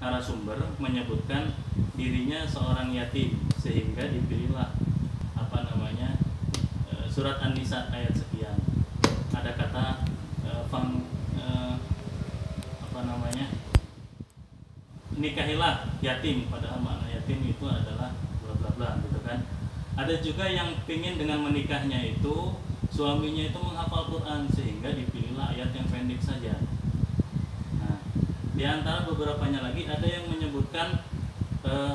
narasumber menyebutkan dirinya seorang yatim, sehingga dipilihlah surat An-Nisa ayat sekian. Ada kata nikahilah yatim, padahal makna yatim itu adalah bla bla bla gitu kan. Ada juga yang pingin dengan menikahnya itu suaminya itu menghafal Quran, sehingga dipilihlah ayat yang pendek saja. Nah, di antara beberapanya lagi ada yang menyebutkan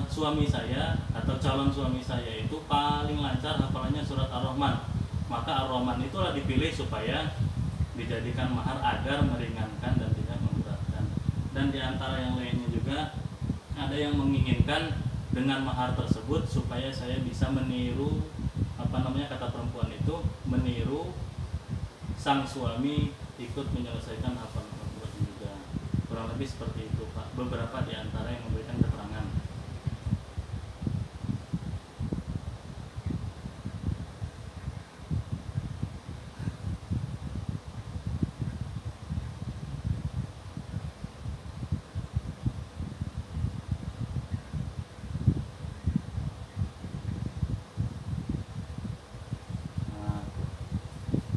suami saya atau calon suami saya itu paling lancar hafalannya surat Ar-Rahman, maka Ar-Rahman itulah dipilih supaya dijadikan mahar agar meringankan dan tidak memberatkan. Dan di antara yang lainnya juga ada yang menginginkan dengan mahar tersebut supaya saya bisa meniru kata perempuan itu, meniru sang suami ikut menyelesaikan hafalan Al-Quran juga. Kurang lebih seperti itu Pak, beberapa di antara yang memberikan keterangan.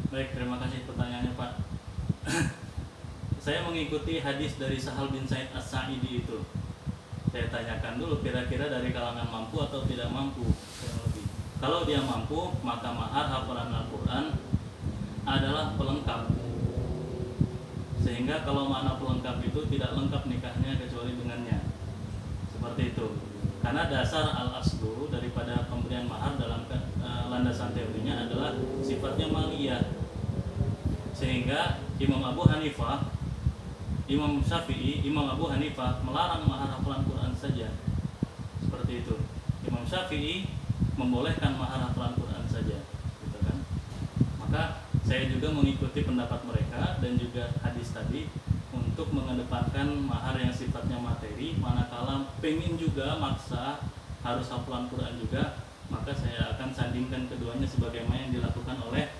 Baik, terima kasih pertanyaannya Pak. Saya mengikuti hadis dari Sahal bin Sa'id As-Sa'idi itu. Saya tanyakan dulu kira-kira dari kalangan mampu atau tidak mampu. Kalau dia mampu, maka mahar hafalan Al-Quran adalah pelengkap. Sehingga kalau makna pelengkap itu tidak lengkap nikahnya kecuali dengannya. Seperti itu. Karena dasar al-aslu daripada pemberian mahar dalam landasan teorinya adalah sifatnya maliyah. Sehingga Imam Abu Hanifah, Imam Syafi'i, Imam Abu Hanifah melarang mahar hafalan Quran saja. Seperti itu. Imam Syafi'i membolehkan mahar hafalan Quran saja, gitu kan. Maka saya juga mengikuti pendapat mereka dan juga hadis tadi untuk mengedepankan mahar yang sifatnya materi. Manakala pengen juga maksa harus hafalan Quran juga, maka saya akan sandingkan keduanya sebagaimana yang dilakukan oleh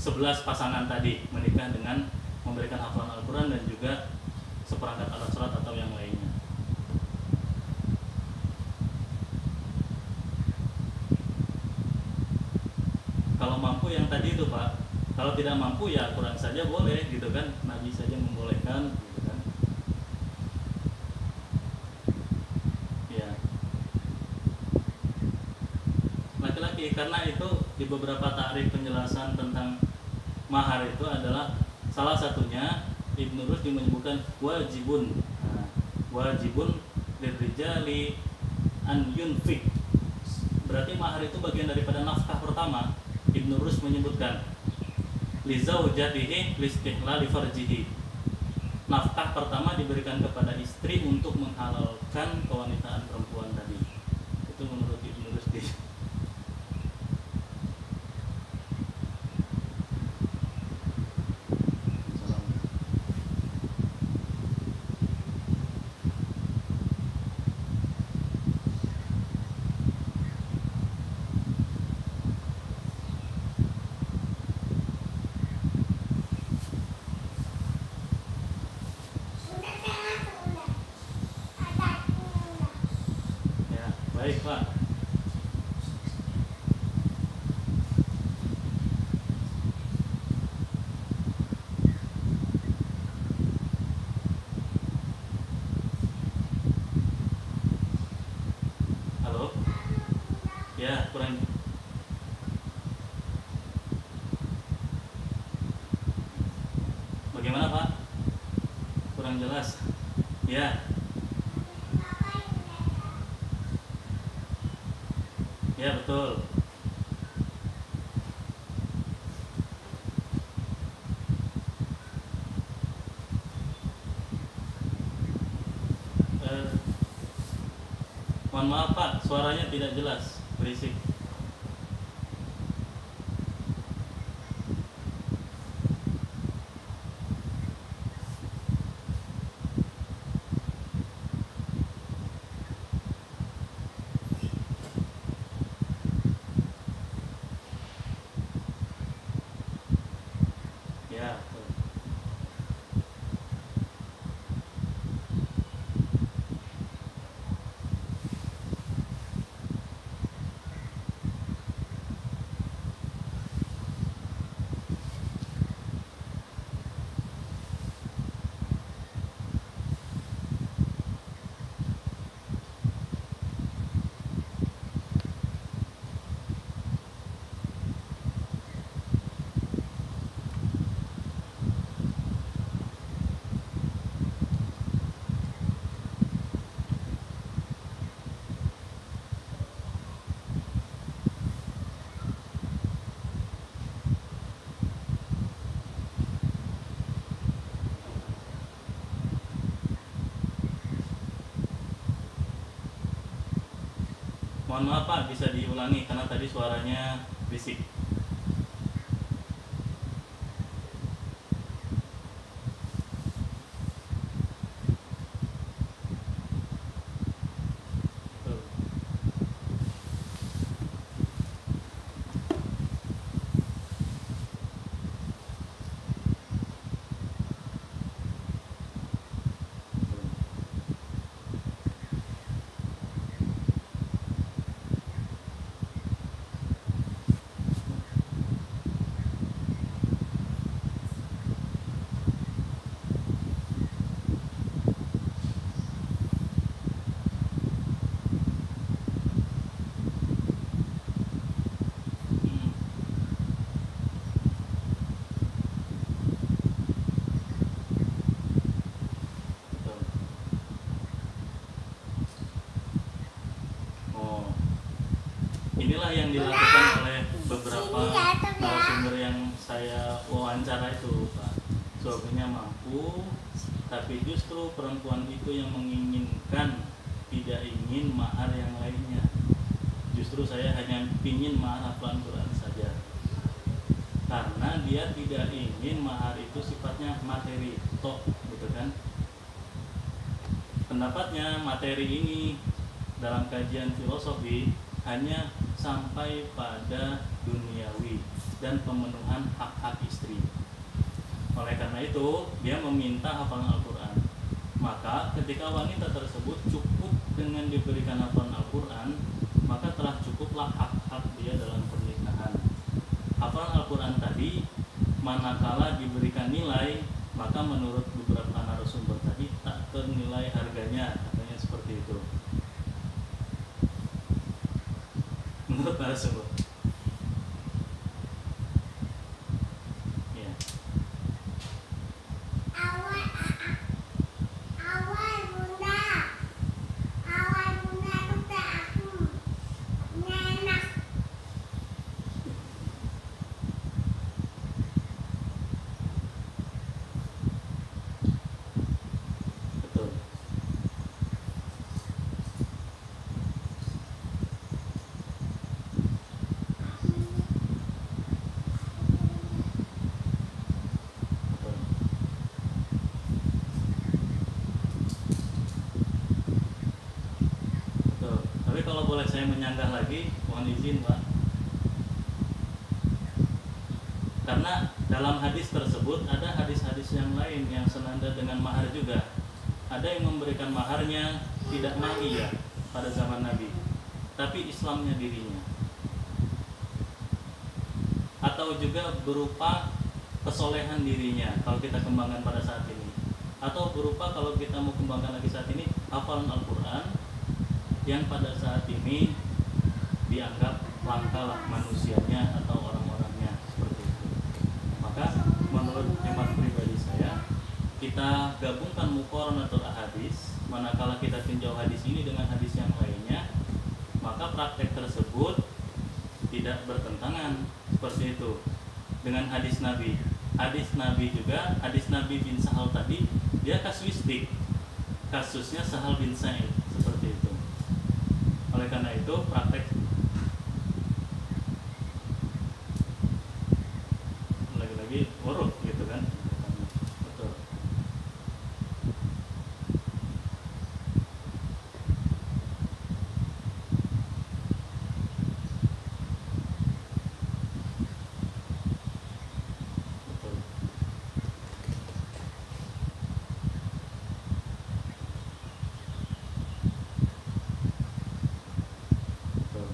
11 pasangan tadi, menikah dengan memberikan hafalan Al-Quran dan juga seperangkat alat sholat atau yang lainnya. Kalau mampu yang tadi itu Pak, kalau tidak mampu ya Quran saja boleh gitu kan, Nabi saja membolehkan gitu kan. Ya. Laki-laki, karena itu di beberapa takrif penjelasan tentang mahar itu adalah salah satunya Ibnu Rushdi menyebutkan wajibun. Nah, wajibun lirijali an yunfik. Berarti mahar itu bagian daripada nafkah pertama. Ibnu Rushd menyebutkan li zaujatihi listihlali farjihi. Nafkah pertama diberikan kepada istri untuk menghalalkan kewanitaan perempuan tadi. Itu menurut Ibnu Rushdi. Baik Pak. Halo. Ya, kurang. Bagaimana Pak? Kurang jelas. Ya. Ya betul. Mohon maaf Pak, suaranya tidak jelas, berisik. Ya, betul. Mohon maaf Pak, bisa diulangi karena tadi suaranya berisik. Inilah yang dilakukan oleh beberapa narasumber yang saya wawancara itu, Pak. Suaminya mampu, tapi justru perempuan itu yang menginginkan, tidak ingin mahar yang lainnya. Justru saya hanya ingin mahar hafalan Quran saja, karena dia tidak ingin mahar itu sifatnya materi, toh, gitu kan? Pendapatnya materi ini dalam kajian filosofi hanya sampai pada duniawi dan pemenuhan hak-hak istri. Oleh karena itu, dia meminta hafalan Al-Quran. Maka ketika wanita tersebut cukup dengan diberikan hafalan Al-Quran, maka telah cukuplah hak-hak dia dalam pernikahan. Hafalan Al-Quran tadi, manakala diberikan nilai, maka menurut beberapa narasumber tadi tak ternilai harganya, katanya seperti itu. Menurut narasumber. Ya. Betul. Betul. Betul. Tapi kalau boleh saya menyanggah lagi, mohon izin Pak. Karena dalam hadis tersebut ada hadis-hadis yang lain yang senada dengan mahar juga. Ada yang memberikan maharnya tidak mahiyah pada zaman Nabi, tapi Islamnya dirinya. Atau juga berupa kesolehan dirinya kalau kita kembangkan pada saat ini. Atau berupa kalau kita mau kembangkan lagi saat ini, hafalan Al-Quran yang pada saat ini dianggap langka manusianya atau orang-orangnya seperti itu. Maka menurut hemat pribadi saya, kita gabungkan muqaranatul ahadits, manakala kita tinjau hadis ini dengan hadis yang lainnya, maka praktek tersebut tidak bertentangan seperti itu dengan hadis Nabi. Hadis Nabi juga, hadis Nabi bin Sahal tadi, dia kasuistik, kasusnya Sahal bin Sa'id seperti itu. Oleh karena itu praktek lagi-lagi urut gitu kan. Betul. Betul. Betul.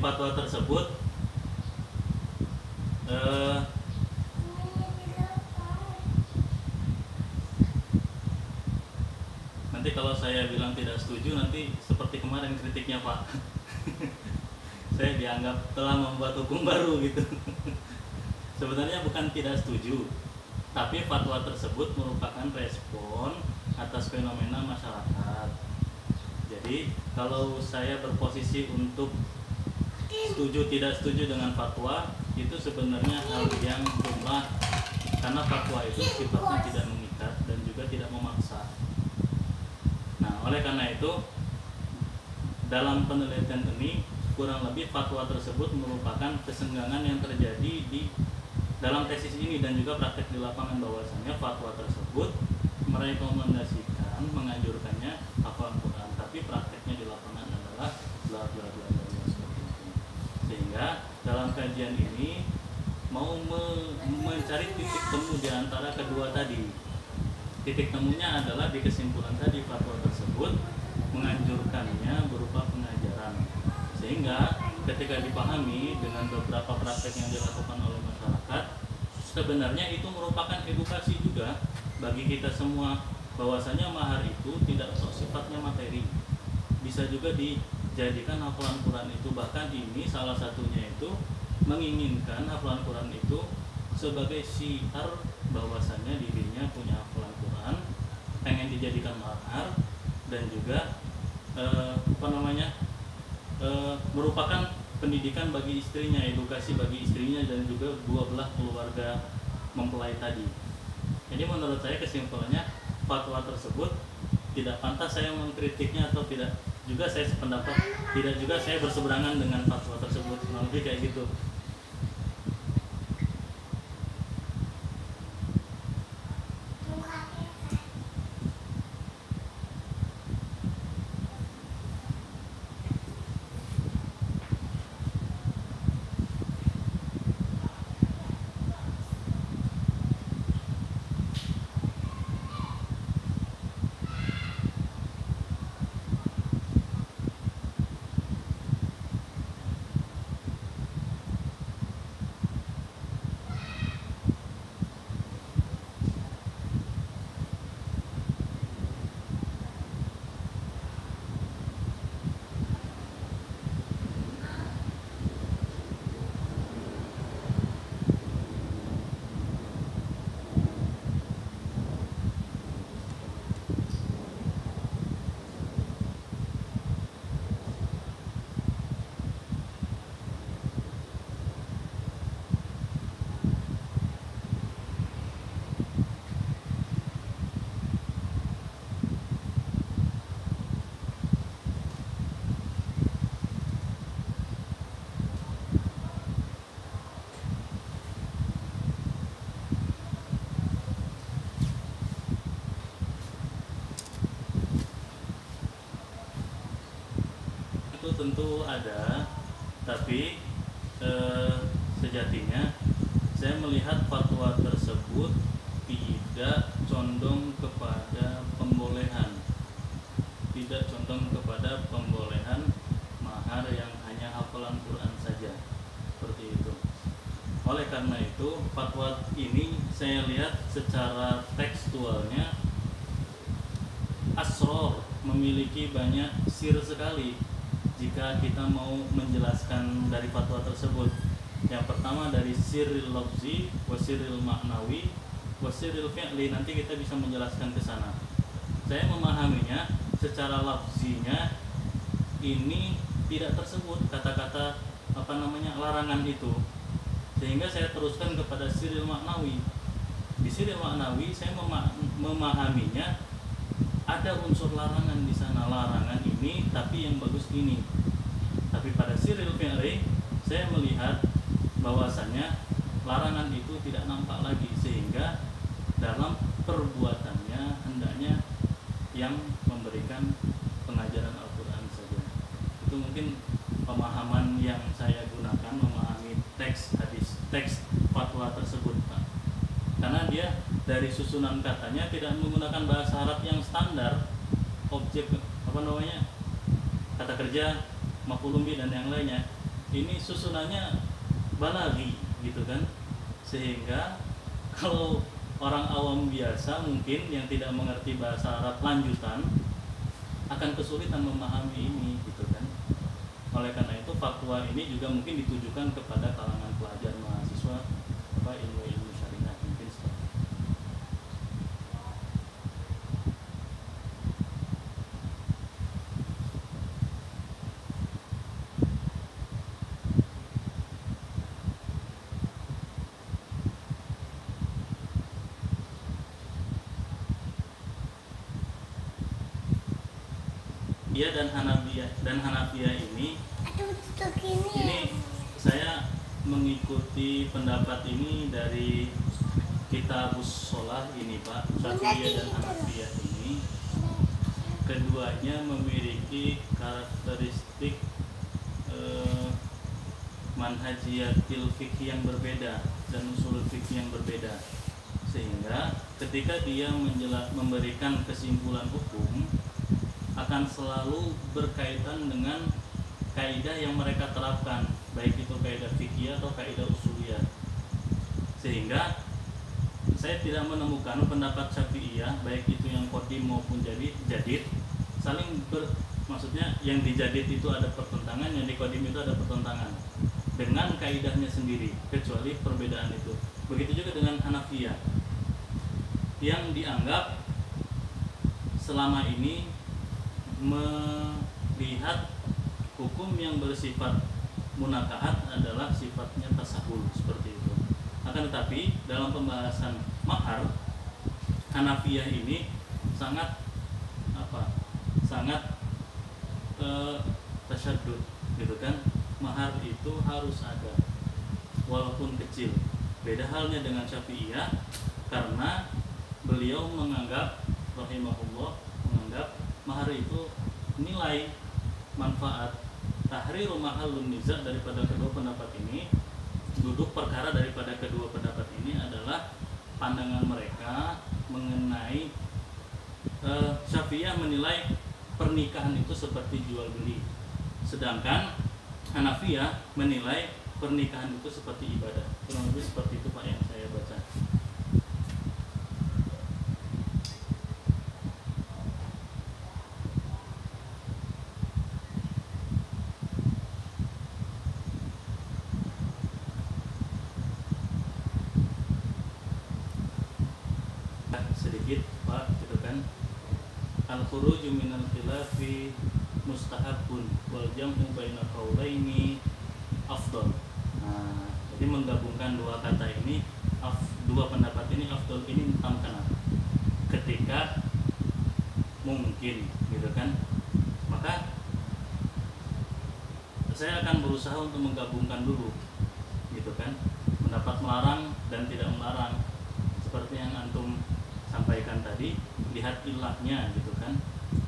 fatwa tersebut nanti kalau saya bilang tidak setuju, nanti seperti kemarin kritiknya Pak saya dianggap telah membuat hukum baru gitu sebenarnya bukan tidak setuju, tapi fatwa tersebut merupakan respon atas fenomena masyarakat. Jadi kalau saya berposisi untuk setuju tidak setuju dengan fatwa, itu sebenarnya hal yang lumrah, karena fatwa itu sifatnya tidak mengikat dan juga tidak memaksa. Nah, oleh karena itu dalam penelitian ini kurang lebih fatwa tersebut merupakan kesenggangan yang terjadi di dalam tesis ini dan juga praktek di lapangan, bahwasannya fatwa tersebut merekomendasikan, menganjurkannya hafalan Quran, tapi prakteknya di lapangan adalah bla bla bla bla seperti itu. Sehingga dalam kajian ini mau mencari titik temu di antara kedua tadi. Titik temunya adalah di kesimpulan tadi, fatwa tersebut menganjurkannya berupa pengajaran, sehingga ketika dipahami dengan beberapa praktek yang dilakukan oleh masyarakat, sebenarnya itu merupakan edukasi juga bagi kita semua, bahwasanya mahar itu tidak sifatnya materi, bisa juga dijadikan hafalan Quran itu. Bahkan ini salah satunya itu menginginkan hafalan Quran itu sebagai syiar bahwasanya dirinya punya hafalan Quran, pengen dijadikan mahar, dan juga merupakan pendidikan bagi istrinya, edukasi bagi istrinya dan juga dua belah keluarga mempelai tadi. Jadi menurut saya kesimpulannya, fatwa tersebut tidak pantas saya mengkritiknya atau tidak juga saya sependapat, tidak juga saya berseberangan dengan fatwa tersebut, lebih kayak gitu. Tentu ada, tapi sejatinya saya melihat fatwa tersebut tidak condong kepada pembolehan, tidak condong kepada pembolehan mahar yang hanya hafalan Quran saja, seperti itu. Oleh karena itu fatwa ini saya lihat secara tekstualnya asror, memiliki banyak sir sekali jika kita mau menjelaskan dari fatwa tersebut. Yang pertama dari sirril lafzi, wasirril maknawi, wasirril fi'li, nanti kita bisa menjelaskan ke sana. Saya memahaminya secara lafzinya ini tidak tersebut kata-kata larangan itu, sehingga saya teruskan kepada sirril maknawi. Di sirril maknawi saya memahaminya ada unsur larangan di sana, larangan ini tapi yang bagus ini. Tapi pada sirril fi'li saya melihat bahwasannya larangan itu tidak nampak lagi, sehingga dalam perbuatannya hendaknya yang memberikan pengajaran Al-Quran saja. Itu mungkin pemahaman yang saya gunakan memahami teks hadis, teks fatwa tersebut, Pak. Karena dia dari susunan katanya tidak menggunakan bahasa Arab yang standar, objek kata kerja, maf'ulun bih dan yang lainnya. ini susunannya balaghi gitu kan, sehingga kalau orang awam biasa mungkin yang tidak mengerti bahasa Arab lanjutan akan kesulitan memahami ini gitu kan. Oleh karena itu fatwa ini juga mungkin ditujukan kepada kalangan pelajar mahasiswa ilmu-ilmu syariah mungkin seperti itu. Dia dan Hanafiyah ini saya mengikuti pendapat ini dari Kitabus Shalah ini Pak. Syafi'iyah dan Hanafiyah ini keduanya memiliki karakteristik manhajiyatil fikih yang berbeda dan usul fikih yang berbeda, sehingga ketika dia memberikan kesimpulan hukum akan selalu berkaitan dengan kaidah yang mereka terapkan, baik itu kaidah fikih atau kaidah usuliyah. Sehingga saya tidak menemukan pendapat Syafi'iyah baik itu yang qadim maupun jadid saling maksudnya yang di jadid itu ada pertentangan, yang di qadim itu ada pertentangan dengan kaidahnya sendiri, kecuali perbedaan itu. Begitu juga dengan Hanafiyah yang dianggap selama ini melihat hukum yang bersifat munakahat adalah sifatnya tasahul seperti itu. Akan tetapi dalam pembahasan mahar, Hanafiyah ini sangat tasyadud gitu kan. Mahar itu harus ada walaupun kecil. Beda halnya dengan Syafi'iyah, karena beliau menganggap rahimahullah mahar itu nilai manfaat. Tahriru mahallun niza daripada kedua pendapat ini, duduk perkara daripada kedua pendapat ini adalah pandangan mereka mengenai Syafi'iyah menilai pernikahan itu seperti jual beli, sedangkan Hanafiyah menilai pernikahan itu seperti ibadah. Kurang lebih seperti itu Pak yang saya baca. Sedikit Pak gitu kan. Al-khuruju minal khilafi mustahabun wal jam'u baina qaulaini afdal. Nah, jadi menggabungkan dua kata ini, dua pendapat ini afdal ini tamkan ketika mungkin gitu kan. Maka saya akan berusaha untuk menggabungkan dulu gitu kan, pendapat melarang dan tidak melarang seperti yang antum sampaikan tadi. Lihat ilahnya gitu kan,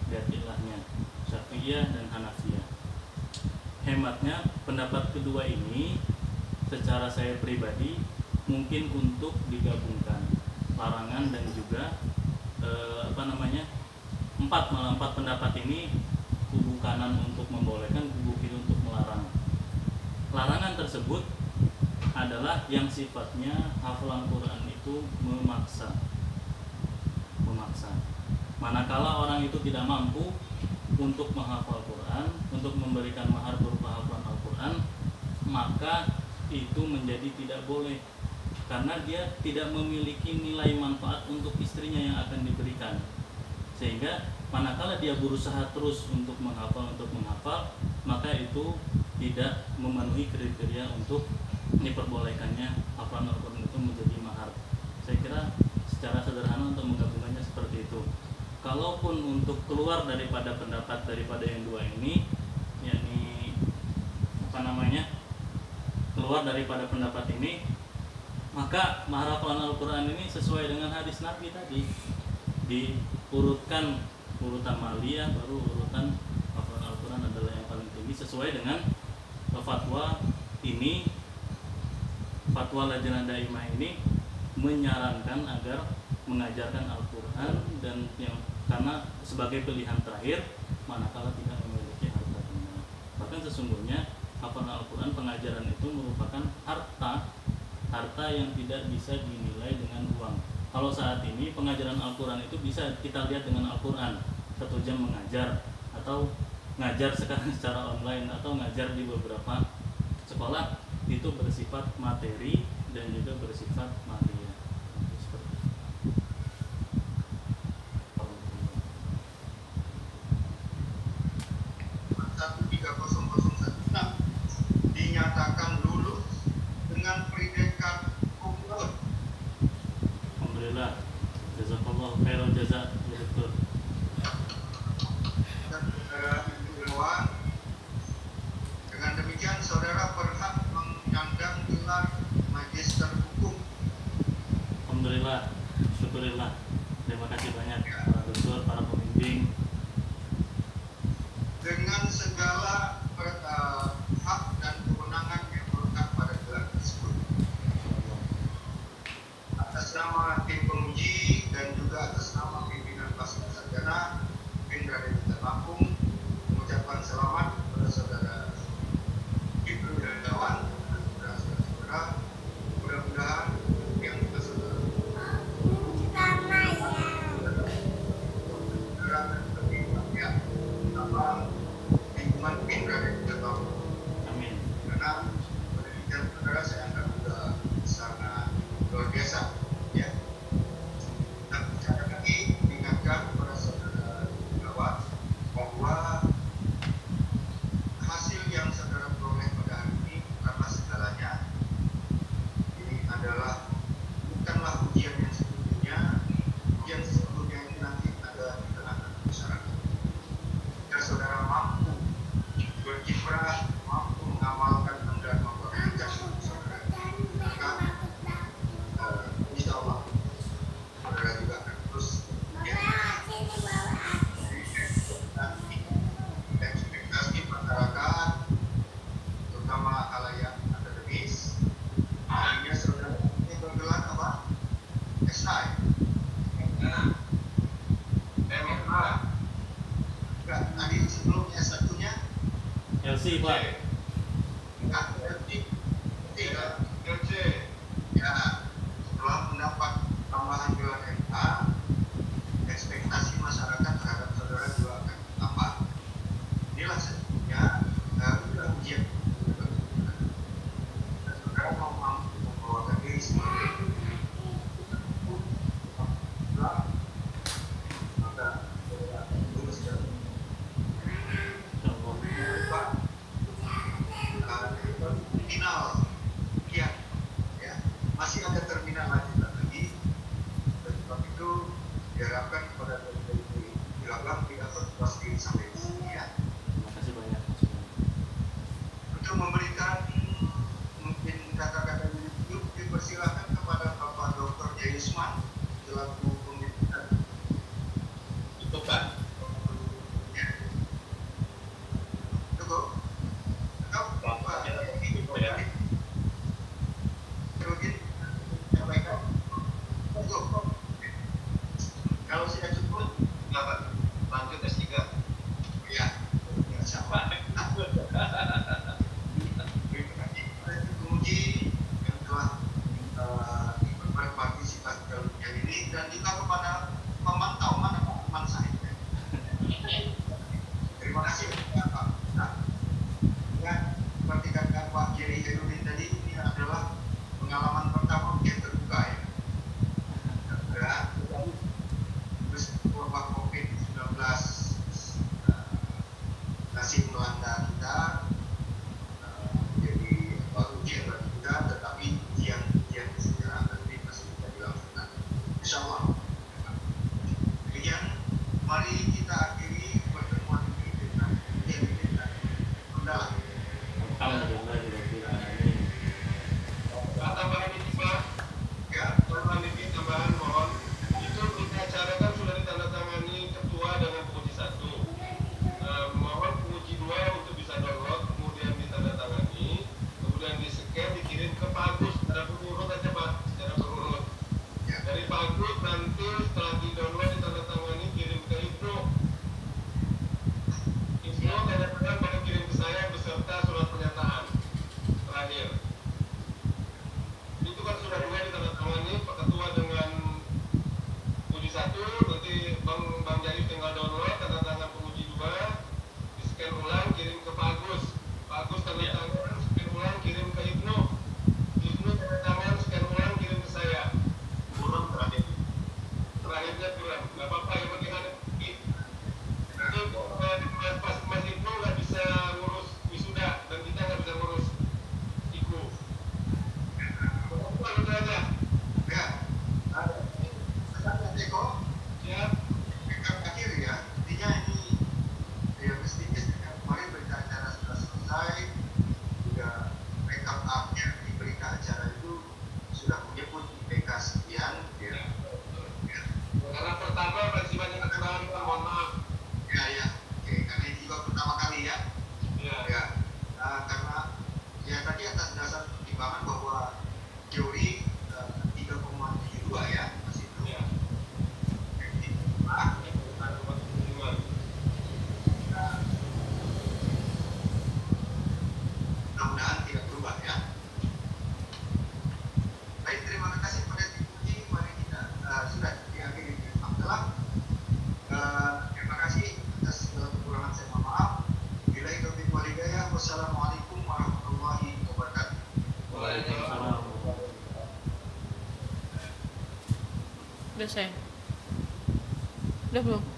lihat ilahnya Syafi'iyah dan Hanafiyah. Hematnya pendapat kedua ini secara saya pribadi mungkin untuk digabungkan larangan dan juga empat pendapat ini, kubu kanan untuk membolehkan, kubu kiri untuk melarang. Larangan tersebut adalah yang sifatnya hafalan Quran itu memaksa. Manakala orang itu tidak mampu untuk menghafal Quran, untuk memberikan mahar berupa hafalan Al-Quran, maka itu menjadi tidak boleh, karena dia tidak memiliki nilai manfaat untuk istrinya yang akan diberikan. Sehingga manakala dia berusaha terus untuk menghafal, maka itu tidak memenuhi kriteria untuk diperbolehkannya hafalan Al-Quran itu menjadi mahar. Saya kira secara sederhana untuk menggabungkannya seperti itu. Kalaupun untuk keluar daripada pendapat daripada yang dua ini, yakni keluar daripada pendapat ini, maka mahar hafalan Al-Quran ini sesuai dengan hadis Nabi tadi, diurutkan urutan maliyah, baru urutan hafalan Al-Quran adalah yang paling tinggi sesuai dengan fatwa ini. Fatwa Lajnah Daimah ini menyarankan agar mengajarkan Al-Quran dan yang karena sebagai pilihan terakhir manakala tidak memiliki harta benda. Bahkan sesungguhnya hafalan Al-Quran, pengajaran itu merupakan harta yang tidak bisa dinilai dengan uang. Kalau saat ini pengajaran Al-Quran itu bisa kita lihat dengan Al-Quran, 1 jam mengajar, atau ngajar sekarang secara online, atau ngajar di beberapa sekolah, itu bersifat materi dan juga bersifat material. Seperti itu. Dinyatakan lulus dengan predikat kumlot. Alhamdulillah, jazakallah khairal jaza, ya dokter. Dan Dewan, dengan demikian saudara berhak menyandang gelar magister hukum. Alhamdulillah, syukurillah. Terima kasih banyak para dokter, para pembimbing. Dengan segala hak dan kewenangan yang melekat pada gelar tersebut. Atas nama tim penguji dan juga atas nama pimpinan pasukan sarjana Indra Dita Lampung, mengucapkan selamat kepada saudara Ibnu Dawan dan saudara-saudara. Mudah-mudahan yang kita saudara dan lebih ya apa lingkungan Indra Dita Lampung. Amin. Karena pendidikan saudara saya anggap juga sangat luar biasa, ya. Dan sekali lagi diingatkan kepada saudara kawan bahwa hasil yang saudara peroleh pada hari ini bukanlah segalanya. Ini bukanlah ujian yang sebelumnya. Ujian sebelumnya ini nanti ada di tengah-tengah masyarakat. Jika saudara mampu berkiprah, mampu mengamalkan dan memperhatikan saudara, maka insya Allah saudara juga akan terus ekspektasi masyarakat, terutama halayak akademis. Akhirnya saudara ini bergelar apa? S1, MA. Enggak, tadi sebelum S1-nya LC Pak. LC. Ya, setelah mendapat tambahan gelar MA, ekspektasi masyarakat terhadap saudara juga akan bertambah. Inilah sebetulnya inilah ujian. Dan saudara mau mampu membawakan diri sendiri. Maka saudara akan lulus dan final ya, masih ada terminal lanjutan lagi. Dan sebab itu diharapkan kepada dilakukan tidak berpuas diri sampai di sini, ya. Terima kasih banyak. Untuk memberikan mungkin kata-kata YouTube, dipersilahkan kepada Bapak Dr. Jayusman selaku pembimbing. Cukup kan? Ya. Cukup. Cukup. Pak. Rudin. teori 3,72 ya, masih itu. Ya. Mudah-mudahan tidak berubah ya. Baik, terima kasih pada Dipuji. Mari kita sudah diakhiri Alhamdulillah. Terima kasih atas segala kekurangan, saya mohon maaf. Bila itu walhidayah. Wassalamualaikum warahmatullahi wabarakatuh. Waalaikumsalam. Udah saya. Udah belum?